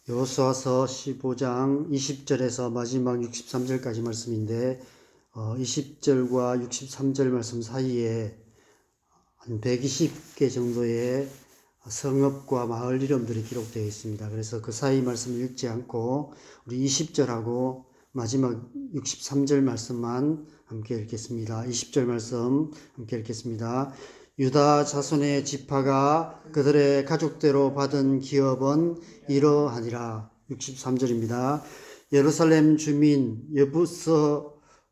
여호수아서 15장 20절에서 마지막 63절까지 말씀인데 20절과 63절 말씀 사이에 한 120개 정도의 성읍과 마을 이름들이 기록되어 있습니다. 그래서 그 사이 말씀을 읽지 않고 우리 20절하고 마지막 63절 말씀만 함께 읽겠습니다. 20절 말씀 함께 읽겠습니다. 유다 자손의 지파가 그들의 가족대로 받은 기업은 이러하니라. 63절입니다. 예루살렘 주민 여부스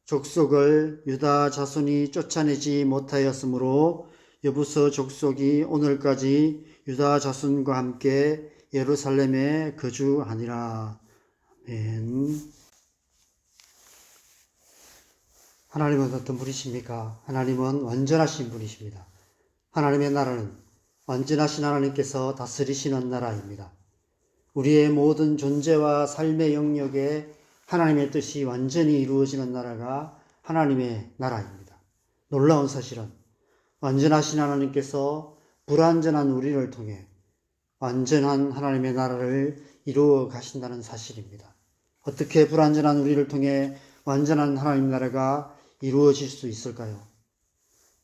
족속을 유다 자손이 쫓아내지 못하였으므로 여부스 족속이 오늘까지 유다 자손과 함께 예루살렘에 거주하니라. 아멘. 하나님은 어떤 분이십니까? 하나님은 완전하신 분이십니다. 하나님의 나라는 완전하신 하나님께서 다스리시는 나라입니다. 우리의 모든 존재와 삶의 영역에 하나님의 뜻이 완전히 이루어지는 나라가 하나님의 나라입니다. 놀라운 사실은 완전하신 하나님께서 불완전한 우리를 통해 완전한 하나님의 나라를 이루어 가신다는 사실입니다. 어떻게 불완전한 우리를 통해 완전한 하나님 나라가 이루어질 수 있을까요?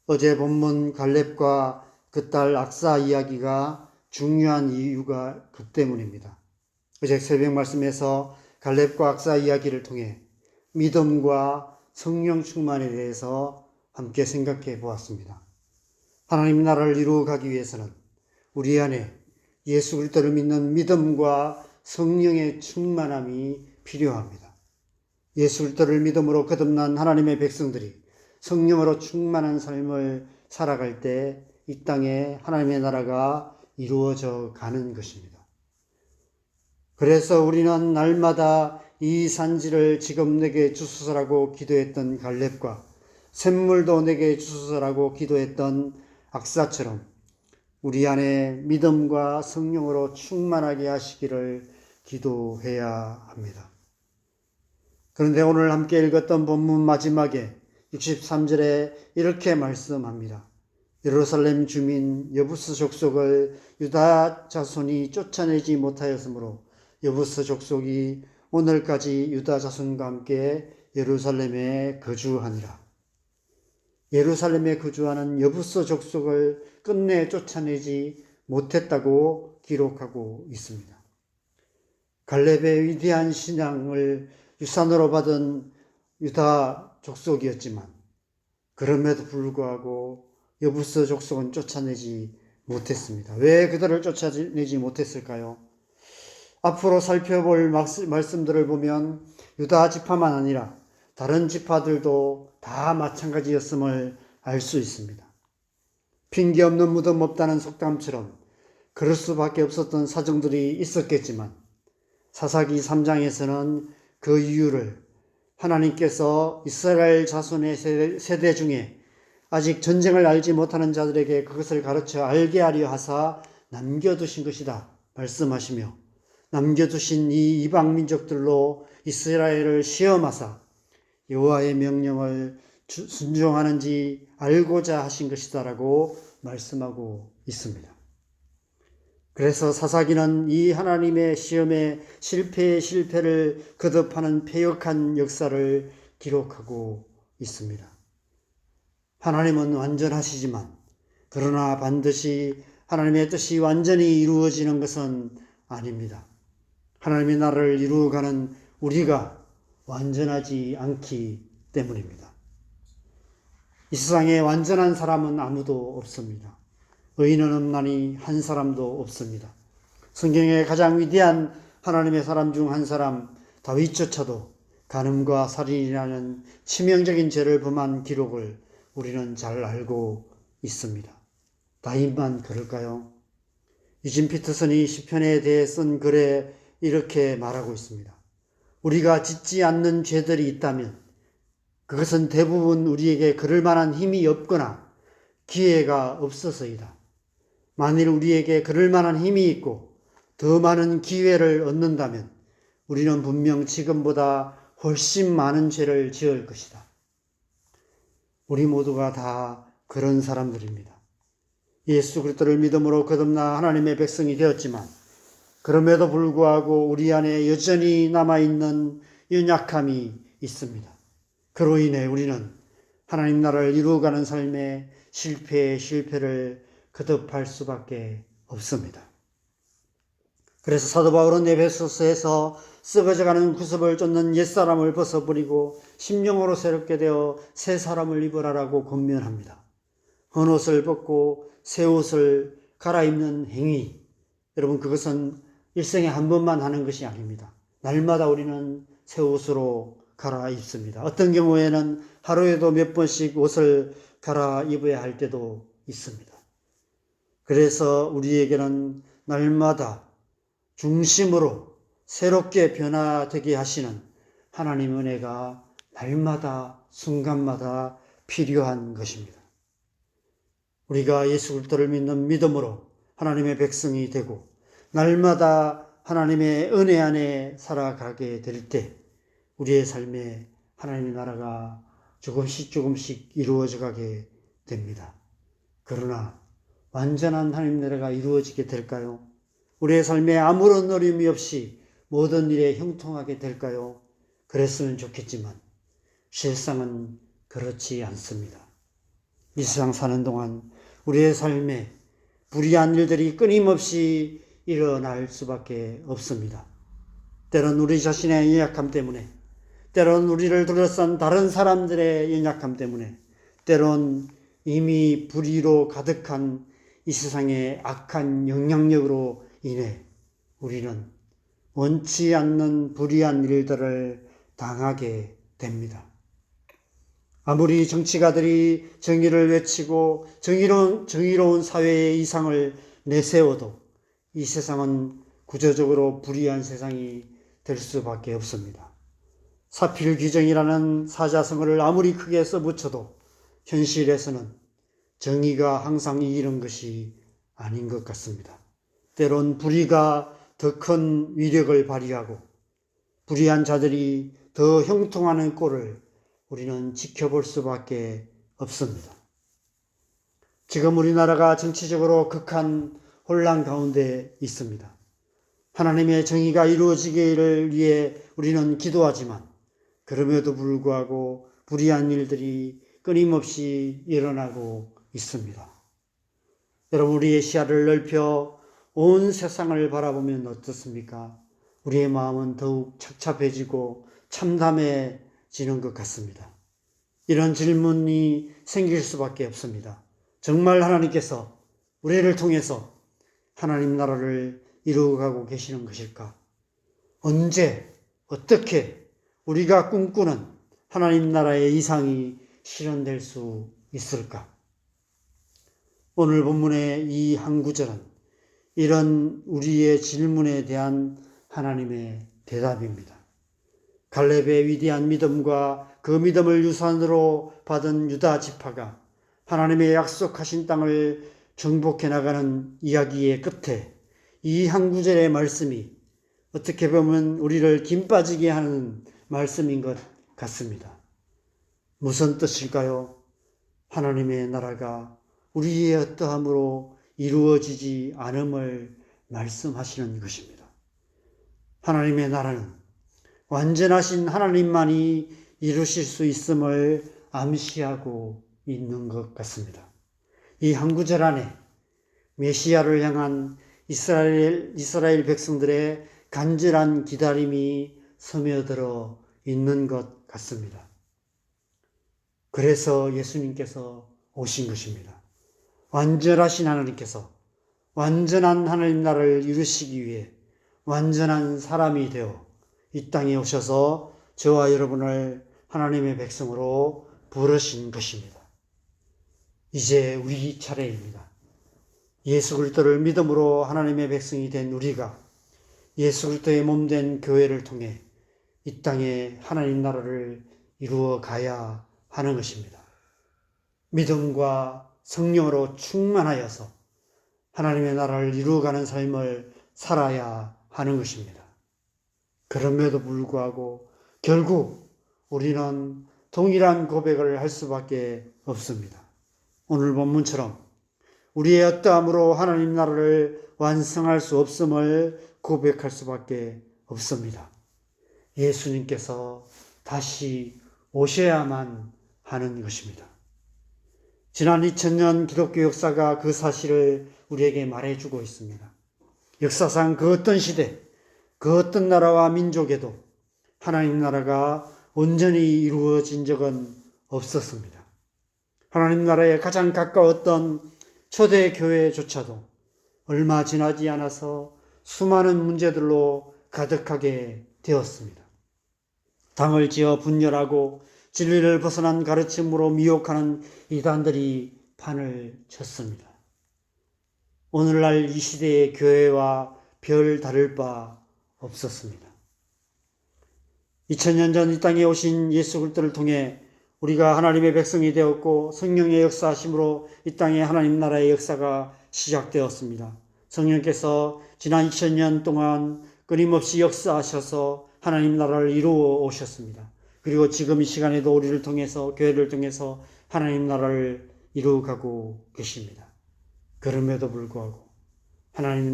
어제 본문 갈렙과 그 딸 악사 이야기가 중요한 이유가 그 때문입니다. 어제 새벽 말씀에서 갈렙과 악사 이야기를 통해 믿음과 성령 충만에 대해서 함께 생각해 보았습니다. 하나님 나라를 이루어 가기 위해서는 우리 안에 예수 그리스도를 믿는 믿음과 성령의 충만함이 필요합니다. 예수 그리스도를 믿음으로 거듭난 하나님의 백성들이 성령으로 충만한 삶을 살아갈 때 이 땅에 하나님의 나라가 이루어져 가는 것입니다. 그래서 우리는 날마다 이 산지를 지금 내게 주소서라고 기도했던 갈렙과 샘물도 내게 주소서라고 기도했던 악사처럼 우리 안에 믿음과 성령으로 충만하게 하시기를 기도해야 합니다. 그런데 오늘 함께 읽었던 본문 마지막에 63절에 이렇게 말씀합니다. 예루살렘 주민 여부스 족속을 유다 자손이 쫓아내지 못하였으므로 여부스 족속이 오늘까지 유다 자손과 함께 예루살렘에 거주하니라. 예루살렘에 거주하는 여부스 족속을 끝내 쫓아내지 못했다고 기록하고 있습니다. 갈렙의 위대한 신앙을 유산으로 받은 유다 족속이었지만 그럼에도 불구하고 여부스 족속은 쫓아내지 못했습니다. 왜 그들을 쫓아내지 못했을까요? 앞으로 살펴볼 말씀들을 보면 유다 지파만 아니라 다른 지파들도 다 마찬가지였음을 알 수 있습니다. 핑계 없는 무덤 없다는 속담처럼 그럴 수밖에 없었던 사정들이 있었겠지만 사사기 3장에서는 그 이유를 하나님께서 이스라엘 자손의 세대 중에 아직 전쟁을 알지 못하는 자들에게 그것을 가르쳐 알게 하려 하사 남겨두신 것이다 말씀하시며 남겨두신 이 이방 민족들로 이스라엘을 시험하사 여호와의 명령을 순종하는지 알고자 하신 것이다라고 말씀하고 있습니다. 그래서 사사기는 이 하나님의 시험에 실패를 거듭하는 패역한 역사를 기록하고 있습니다. 하나님은 완전하시지만 그러나 반드시 하나님의 뜻이 완전히 이루어지는 것은 아닙니다. 하나님의 나라를 이루어가는 우리가 완전하지 않기 때문입니다. 이 세상에 완전한 사람은 아무도 없습니다. 의인은 없나니 한 사람도 없습니다. 성경의 가장 위대한 하나님의 사람 중 한 사람 다윗조차도 간음과 살인이라는 치명적인 죄를 범한 기록을 우리는 잘 알고 있습니다. 다윗만 그럴까요? 유진 피터슨이 시편에 대해 쓴 글에 이렇게 말하고 있습니다. 우리가 짓지 않는 죄들이 있다면 그것은 대부분 우리에게 그럴 만한 힘이 없거나 기회가 없어서이다. 만일 우리에게 그럴 만한 힘이 있고 더 많은 기회를 얻는다면 우리는 분명 지금보다 훨씬 많은 죄를 지을 것이다. 우리 모두가 다 그런 사람들입니다. 예수 그리스도를 믿음으로 거듭나 하나님의 백성이 되었지만 그럼에도 불구하고 우리 안에 여전히 남아있는 연약함이 있습니다. 그로 인해 우리는 하나님 나라를 이루어가는 삶에 실패를 거듭할 수밖에 없습니다. 그래서 사도 바울은 에베소서에서 썩어져가는 구습을 쫓는 옛사람을 벗어버리고 심령으로 새롭게 되어 새 사람을 입으라라고 권면합니다. 헌옷을 벗고 새 옷을 갈아입는 행위, 여러분 그것은 일생에 한 번만 하는 것이 아닙니다. 날마다 우리는 새 옷으로 갈아입습니다. 어떤 경우에는 하루에도 몇 번씩 옷을 갈아입어야 할 때도 있습니다. 그래서 우리에게는 날마다 중심으로 새롭게 변화되게 하시는 하나님의 은혜가 날마다 순간마다 필요한 것입니다. 우리가 예수 그리스도를 믿는 믿음으로 하나님의 백성이 되고 날마다 하나님의 은혜 안에 살아가게 될 때 우리의 삶에 하나님의 나라가 조금씩 이루어져 가게 됩니다. 그러나 완전한 하나님 나라가 이루어지게 될까요? 우리의 삶에 아무런 어려움이 없이 모든 일에 형통하게 될까요? 그랬으면 좋겠지만 실상은 그렇지 않습니다. 이 세상 사는 동안 우리의 삶에 불의한 일들이 끊임없이 일어날 수밖에 없습니다. 때론 우리 자신의 연약함 때문에, 때론 우리를 둘러싼 다른 사람들의 연약함 때문에, 때론 이미 불의로 가득한 이 세상의 악한 영향력으로 인해 우리는 원치 않는 불의한 일들을 당하게 됩니다. 아무리 정치가들이 정의를 외치고 정의로운 사회의 이상을 내세워도 이 세상은 구조적으로 불의한 세상이 될 수밖에 없습니다. 사필규정이라는 사자성어를 아무리 크게 써붙여도 현실에서는 정의가 항상 이기는 것이 아닌 것 같습니다. 때론 불의가 더 큰 위력을 발휘하고 불의한 자들이 더 형통하는 꼴을 우리는 지켜볼 수밖에 없습니다. 지금 우리나라가 정치적으로 극한 혼란 가운데 있습니다. 하나님의 정의가 이루어지기를 위해 우리는 기도하지만 그럼에도 불구하고 불의한 일들이 끊임없이 일어나고 있습니다. 여러분, 우리의 시야를 넓혀 온 세상을 바라보면 어떻습니까? 우리의 마음은 더욱 착잡해지고 참담해지는 것 같습니다. 이런 질문이 생길 수밖에 없습니다. 정말 하나님께서 우리를 통해서 하나님 나라를 이루어가고 계시는 것일까? 언제, 어떻게 우리가 꿈꾸는 하나님 나라의 이상이 실현될 수 있을까? 오늘 본문의 이 한 구절은 이런 우리의 질문에 대한 하나님의 대답입니다. 갈렙의 위대한 믿음과 그 믿음을 유산으로 받은 유다 지파가 하나님의 약속하신 땅을 정복해 나가는 이야기의 끝에 이 한 구절의 말씀이 어떻게 보면 우리를 김 빠지게 하는 말씀인 것 같습니다. 무슨 뜻일까요? 하나님의 나라가 우리의 어떠함으로 이루어지지 않음을 말씀하시는 것입니다. 하나님의 나라는 완전하신 하나님만이 이루실 수 있음을 암시하고 있는 것 같습니다. 이 한 구절 안에 메시아를 향한 이스라엘 백성들의 간절한 기다림이 스며들어 있는 것 같습니다. 그래서 예수님께서 오신 것입니다. 완전하신 하나님께서 완전한 하나님 나라를 이루시기 위해 완전한 사람이 되어 이 땅에 오셔서 저와 여러분을 하나님의 백성으로 부르신 것입니다. 이제 우리 차례입니다. 예수 그리스도를 믿음으로 하나님의 백성이 된 우리가 예수 그리스도의 몸된 교회를 통해 이 땅에 하나님 나라를 이루어 가야 하는 것입니다. 믿음과 성령으로 충만하여서 하나님의 나라를 이루어가는 삶을 살아야 하는 것입니다. 그럼에도 불구하고 결국 우리는 동일한 고백을 할 수밖에 없습니다. 오늘 본문처럼 우리의 어떠함으로 하나님 나라를 완성할 수 없음을 고백할 수밖에 없습니다. 예수님께서 다시 오셔야만 하는 것입니다. 지난 2000년 기독교 역사가 그 사실을 우리에게 말해주고 있습니다. 역사상 그 어떤 시대, 그 어떤 나라와 민족에도 하나님 나라가 온전히 이루어진 적은 없었습니다. 하나님 나라에 가장 가까웠던 초대 교회조차도 얼마 지나지 않아서 수많은 문제들로 가득하게 되었습니다. 당을 지어 분열하고 진리를 벗어난 가르침으로 미혹하는 이단들이 판을 쳤습니다. 오늘날 이 시대의 교회와 별 다를 바 없었습니다. 2000년 전 이 땅에 오신 예수 그리스도를 통해 우리가 하나님의 백성이 되었고 성령의 역사하심으로 이 땅에 하나님 나라의 역사가 시작되었습니다. 성령께서 지난 2000년 동안 끊임없이 역사하셔서 하나님 나라를 이루어 오셨습니다. 그리고 지금 이 시간에도 우리를 통해서 교회를 통해서 하나님 나라를 이루어가고 계십니다. 그럼에도 불구하고 하나님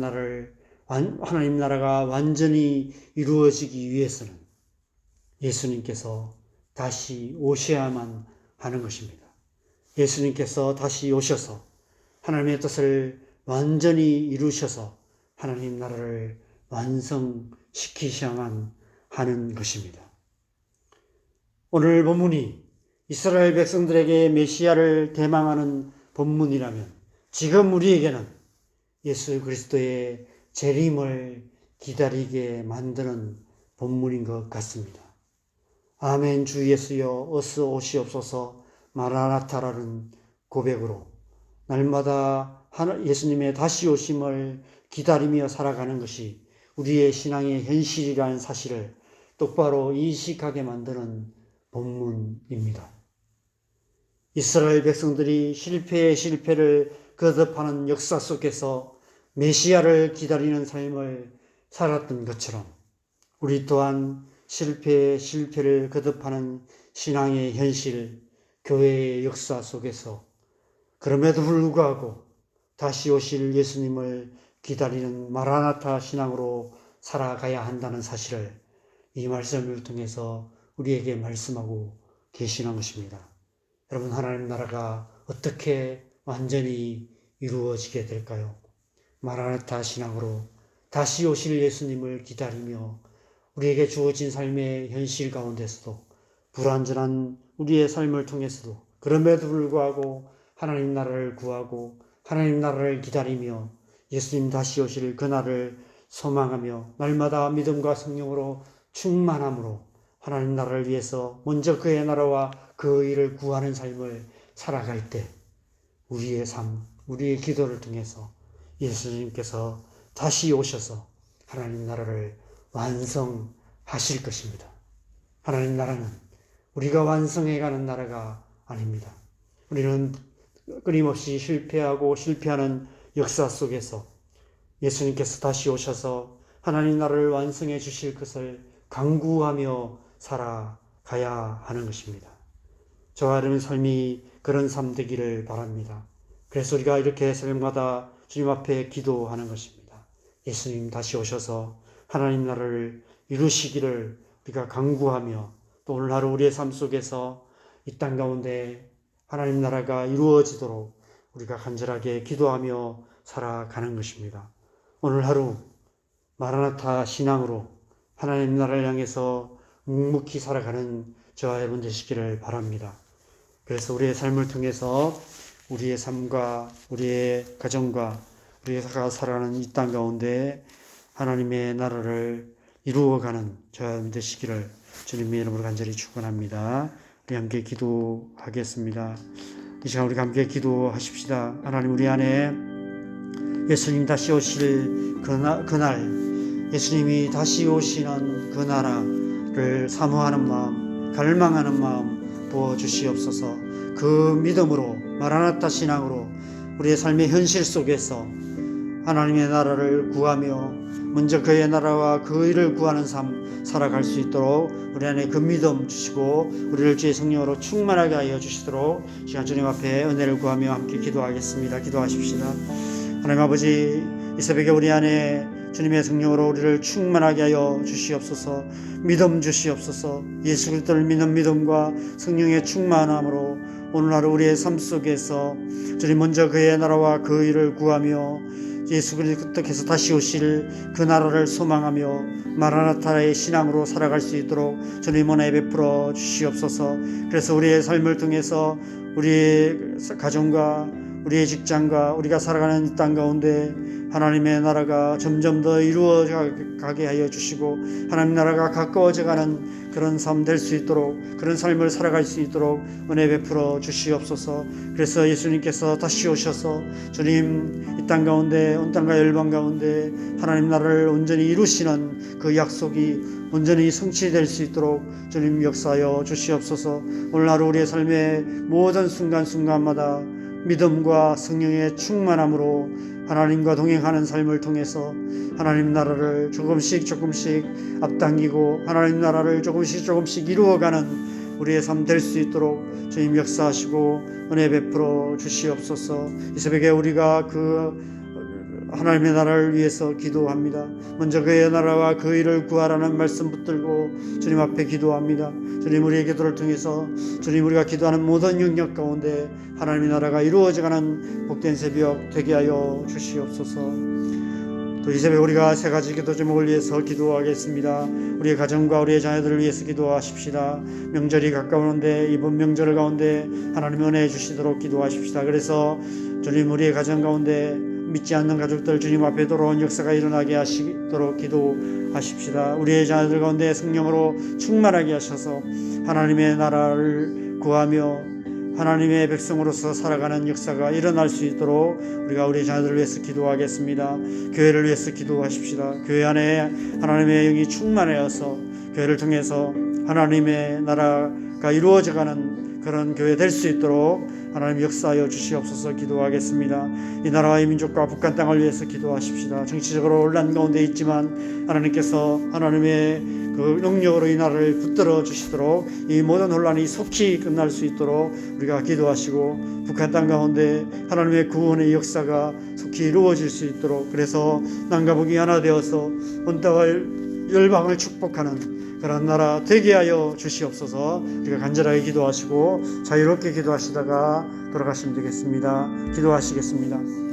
나라가 완전히 이루어지기 위해서는 예수님께서 다시 오셔야만 하는 것입니다. 예수님께서 다시 오셔서 하나님의 뜻을 완전히 이루셔서 하나님 나라를 완성시키셔야만 하는 것입니다. 오늘 본문이 이스라엘 백성들에게 메시아를 대망하는 본문이라면 지금 우리에게는 예수 그리스도의 재림을 기다리게 만드는 본문인 것 같습니다. 아멘. 주 예수여 어서 오시옵소서 마라나타라는 고백으로 날마다 예수님의 다시 오심을 기다리며 살아가는 것이 우리의 신앙의 현실이라는 사실을 똑바로 인식하게 만드는 본문입니다. 이스라엘 백성들이 실패의 실패를 거듭하는 역사 속에서 메시아를 기다리는 삶을 살았던 것처럼 우리 또한 실패의 실패를 거듭하는 신앙의 현실, 교회의 역사 속에서 그럼에도 불구하고 다시 오실 예수님을 기다리는 마라나타 신앙으로 살아가야 한다는 사실을 이 말씀을 통해서 우리에게 말씀하고 계시는 것입니다. 여러분, 하나님 나라가 어떻게 완전히 이루어지게 될까요? 마라나타 신앙으로 다시 오실 예수님을 기다리며 우리에게 주어진 삶의 현실 가운데서도 불완전한 우리의 삶을 통해서도 그럼에도 불구하고 하나님 나라를 구하고 하나님 나라를 기다리며 예수님 다시 오실 그날을 소망하며 날마다 믿음과 성령으로 충만함으로 하나님 나라를 위해서 먼저 그의 나라와 그 의를 구하는 삶을 살아갈 때 우리의 삶, 우리의 기도를 통해서 예수님께서 다시 오셔서 하나님 나라를 완성하실 것입니다. 하나님 나라는 우리가 완성해가는 나라가 아닙니다. 우리는 끊임없이 실패하는 역사 속에서 예수님께서 다시 오셔서 하나님 나라를 완성해 주실 것을 간구하며 살아가야 하는 것입니다. 저와 여러분의 삶이 그런 삶 되기를 바랍니다. 그래서 우리가 이렇게 새벽마다 주님 앞에 기도하는 것입니다. 예수님 다시 오셔서 하나님 나라를 이루시기를 우리가 간구하며 또 오늘 하루 우리의 삶 속에서 이 땅 가운데 하나님 나라가 이루어지도록 우리가 간절하게 기도하며 살아가는 것입니다. 오늘 하루 마라나타 신앙으로 하나님 나라를 향해서 묵묵히 살아가는 저와 여러분 되시기를 바랍니다. 그래서 우리의 삶을 통해서 우리의 삶과 우리의 가정과 우리가 살아가는 이 땅 가운데 하나님의 나라를 이루어가는 저와 여러분 되시기를 주님의 이름으로 간절히 축원합니다. 우리 함께 기도하겠습니다. 이 시간 우리 함께 기도하십시다. 하나님, 우리 안에 예수님 다시 오실 그날 예수님이 다시 오시는 그 나라를 사모하는 마음, 갈망하는 마음 부어주시옵소서. 그 믿음으로 마라나타 신앙으로 우리의 삶의 현실 속에서 하나님의 나라를 구하며 먼저 그의 나라와 그 의를 구하는 삶 살아갈 수 있도록 우리 안에 그 믿음 주시고 우리를 주의 성령으로 충만하게 하여 주시도록 시간 주님 앞에 은혜를 구하며 함께 기도하겠습니다. 기도하십시다. 하나님 아버지, 이 새벽에 우리 안에 주님의 성령으로 우리를 충만하게 하여 주시옵소서. 믿음 주시옵소서. 예수 그리스도를 믿는 믿음과 성령의 충만함으로 오늘 하루 우리의 삶 속에서 주님 먼저 그의 나라와 그 의를 구하며 예수 그리스도께서 다시 오실 그 나라를 소망하며 마라나타의 신앙으로 살아갈 수 있도록 주님 은혜 베풀어 주시옵소서. 그래서 우리의 삶을 통해서 우리의 가정과 우리의 직장과 우리가 살아가는 이 땅 가운데 하나님의 나라가 점점 더 이루어가게 하여 주시고 하나님 나라가 가까워져 가는 그런 삶 될 수 있도록, 그런 삶을 살아갈 수 있도록 은혜 베풀어 주시옵소서. 그래서 예수님께서 다시 오셔서 주님 이 땅 가운데 온 땅과 열방 가운데 하나님 나라를 온전히 이루시는 그 약속이 온전히 성취될 수 있도록 주님 역사하여 주시옵소서. 오늘 하루 우리의 삶의 모든 순간순간마다 믿음과 성령의 충만함으로 하나님과 동행하는 삶을 통해서 하나님 나라를 조금씩 앞당기고 하나님 나라를 조금씩 이루어가는 우리의 삶 될 수 있도록 주님 역사하시고 은혜 베풀어 주시옵소서. 이 새벽에 우리가 그 하나님의 나라를 위해서 기도합니다. 먼저 그의 나라와 그 의를 구하라는 말씀 붙들고 주님 앞에 기도합니다. 주님 우리의 기도를 통해서 주님 우리가 기도하는 모든 영역 가운데 하나님의 나라가 이루어져가는 복된 새벽 되게 하여 주시옵소서. 또 이 새벽 우리가 세 가지 기도 제목을 위해서 기도하겠습니다. 우리의 가정과 우리의 자녀들을 위해서 기도하십시다. 명절이 가까우는데 이번 명절 가운데 하나님 은혜 주시도록 기도하십시다. 그래서 주님 우리의 가정 가운데 믿지 않는 가족들 주님 앞에 돌아온 역사가 일어나게 하시도록 기도하십시다. 우리의 자녀들 가운데 성령으로 충만하게 하셔서 하나님의 나라를 구하며 하나님의 백성으로서 살아가는 역사가 일어날 수 있도록 우리가 우리 자녀들을 위해서 기도하겠습니다. 교회를 위해서 기도하십시다. 교회 안에 하나님의 영이 충만하여서 교회를 통해서 하나님의 나라가 이루어져가는 그런 교회 될 수 있도록 하나님 역사하여 주시옵소서. 기도하겠습니다. 이 나라와 이 민족과 북한 땅을 위해서 기도하십시다. 정치적으로 혼란 가운데 있지만 하나님께서 하나님의 그 능력으로 이 나라를 붙들어 주시도록 이 모든 혼란이 속히 끝날 수 있도록 우리가 기도하시고 북한 땅 가운데 하나님의 구원의 역사가 속히 이루어질 수 있도록 그래서 남과 북이 하나 되어서 온 땅을 열방을 축복하는 그런 나라 되게 하여 주시옵소서. 우리가 간절하게 기도하시고 자유롭게 기도하시다가 돌아가시면 되겠습니다. 기도하시겠습니다.